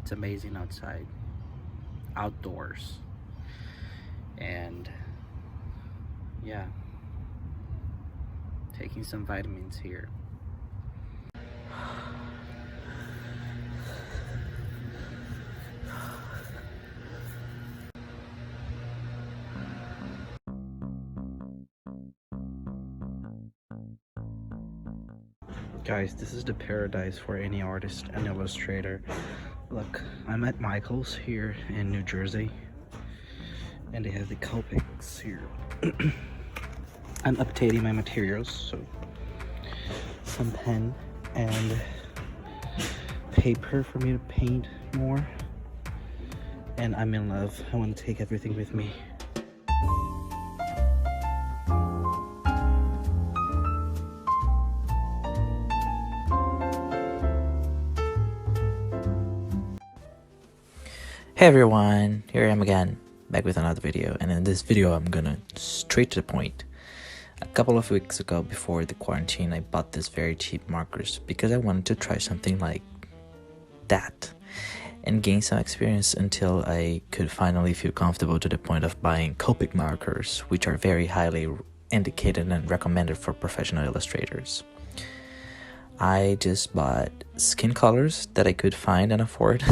It's amazing outside, outdoors, and yeah, taking some vitamins here. Guys, this is the paradise for any artist and illustrator. Look, I'm at Michael's here in New Jersey, and they have the COPICs here. I'm updating my materials, so some pen and paper for me to paint more. And I'm in love. I want to take everything with me. Hey everyone, here I am again, back with another video, and in this video I'm gonna straight to the point. A couple of weeks ago, before the quarantine, I bought this very cheap markers because I wanted to try something like that and gain some experience until I could finally feel comfortable to the point of buying COPIC markers, which are very highly indicated and recommended for professional illustrators. I just bought skin colors that I could find and afford.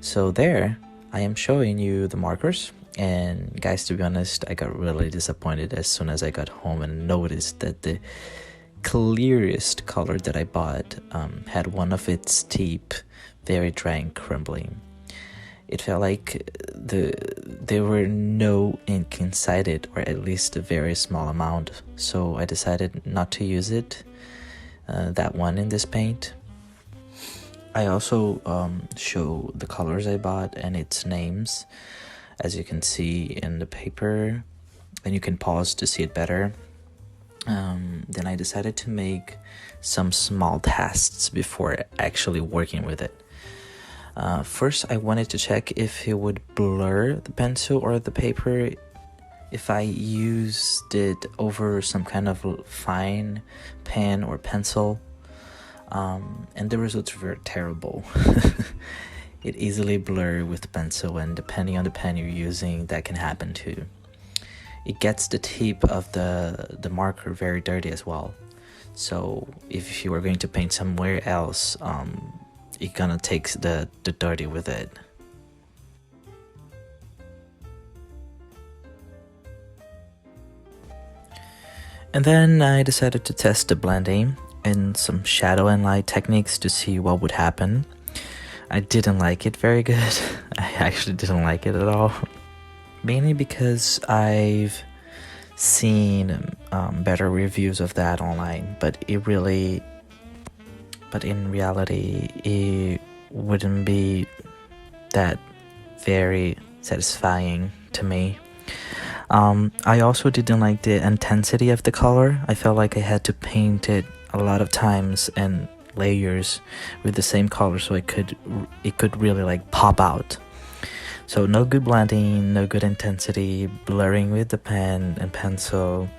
So there, I am showing you the markers, and guys, to be honest, I got really disappointed as soon as I got home and noticed that the clearest color that I bought had one of its tip very dry and crumbling. It felt like there were no ink inside it, or at least a very small amount, so I decided not to use it, that one in this paint. I also show the colors I bought and its names, as you can see in the paper, and you can pause to see it better. Then I decided to make some small tests before actually working with it. First, I wanted to check if it would blur the pencil or the paper if I used it over some kind of fine pen or pencil. And the results were terrible. It easily blurs with the pencil, and depending on the pen you're using, that can happen too. It gets the tip of the marker very dirty as well. So if you are going to paint somewhere else, it gonna take the dirty with it. And then I decided to test the blending and some shadow and light techniques to see what would happen. I didn't like it very good. I actually didn't like it at all. Mainly because I've seen better reviews of that online, but in reality it wouldn't be that very satisfying to me. I also didn't like the intensity of the color. I felt like I had to paint it a lot of times and layers with the same color, so it could really like pop out. So no good blending, no good intensity, blurring with the pen and pencil.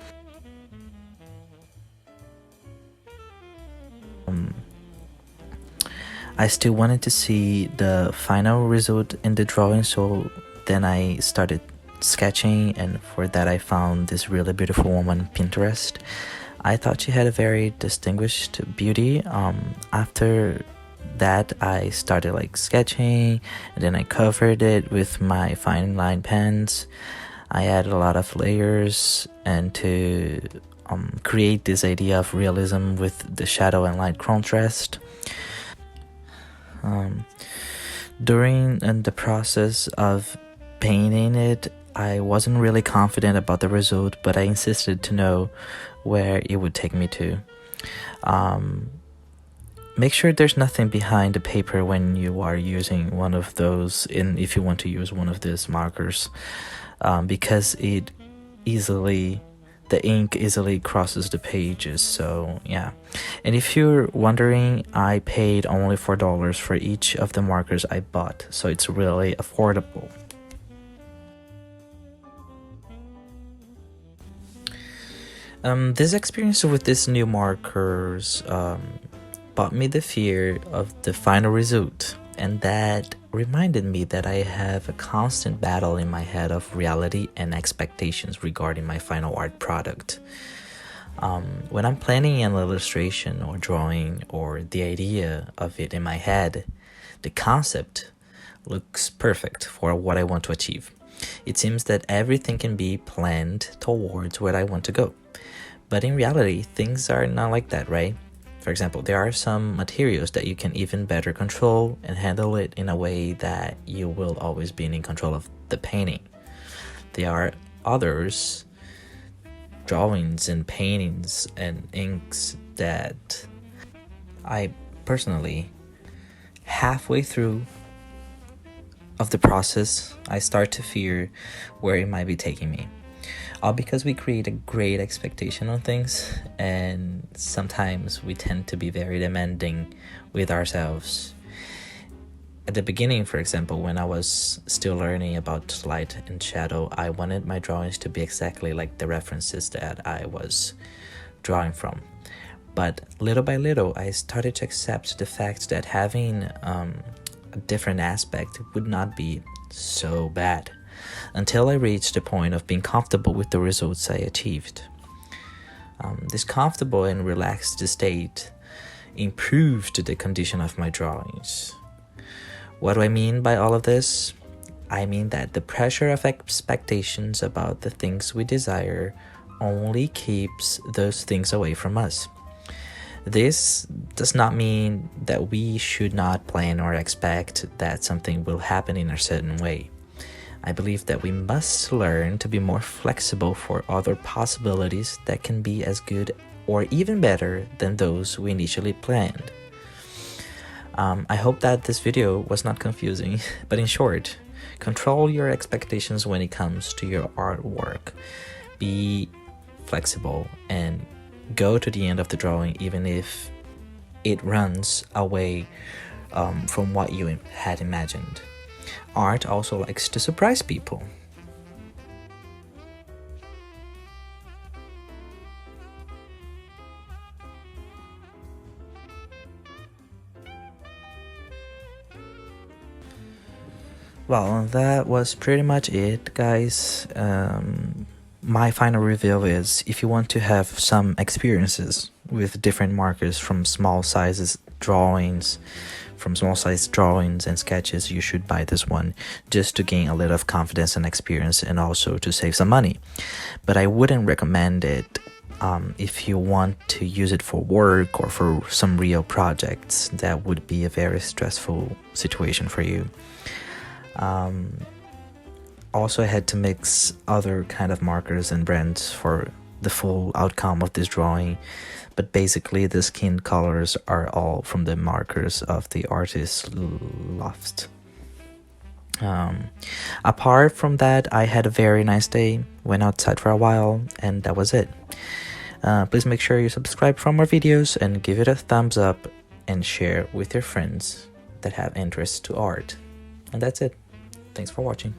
I still wanted to see the final result in the drawing, so then I started sketching, and for that I found this really beautiful woman on Pinterest. I thought she had a very distinguished beauty. After that, I started like sketching, and then I covered it with my fine line pens. I added a lot of layers and to create this idea of realism with the shadow and light contrast. During the process of painting it, I wasn't really confident about the result, but I insisted to know where it would take me to. Make sure there's nothing behind the paper when you are using one of those, if you want to use one of these markers, because the ink easily crosses the pages. So yeah, and if you're wondering, I paid only $4 for each of the markers I bought, so it's really affordable. This experience with these new markers brought me the fear of the final result. and that reminded me that I have a constant battle in my head of reality and expectations regarding my final art product. When I'm planning an illustration or drawing or the idea of it in my head, the concept looks perfect for what I want to achieve. It seems that everything can be planned towards where I want to go. But in reality, things are not like that, right? For example, there are some materials that you can even better control and handle it in a way that you will always be in control of the painting. There are others, drawings and paintings and inks, that I personally, halfway through of the process, I start to fear where it might be taking me. All because we create a great expectation on things, and sometimes we tend to be very demanding with ourselves. At the beginning, for example, when I was still learning about light and shadow, I wanted my drawings to be exactly like the references that I was drawing from. But little by little, I started to accept the fact that having a different aspect would not be so bad, until I reached the point of being comfortable with the results I achieved. This comfortable and relaxed state improved the condition of my drawings. What do I mean by all of this? I mean that the pressure of expectations about the things we desire only keeps those things away from us. This does not mean that we should not plan or expect that something will happen in a certain way. I believe that we must learn to be more flexible for other possibilities that can be as good or even better than those we initially planned. I hope that this video was not confusing, but in short, control your expectations when it comes to your artwork. Be flexible and go to the end of the drawing even if it runs away from what you had imagined. Art also likes to surprise people. Well, that was pretty much it, guys. My final review is, if you want to have some experiences with different markers from small sizes drawings and sketches, you should buy this one just to gain a little of confidence and experience, and also to save some money. But I wouldn't recommend it if you want to use it for work or for some real projects. That would be a very stressful situation for you. Also, I had to mix other kind of markers and brands for the full outcome of this drawing, but basically the skin colors are all from the markers of the artist Loft. Apart from that, I had a very nice day, went outside for a while, and that was it. Please make sure you subscribe for more videos and give it a thumbs up and share with your friends that have interest to art. And that's it. Thanks for watching.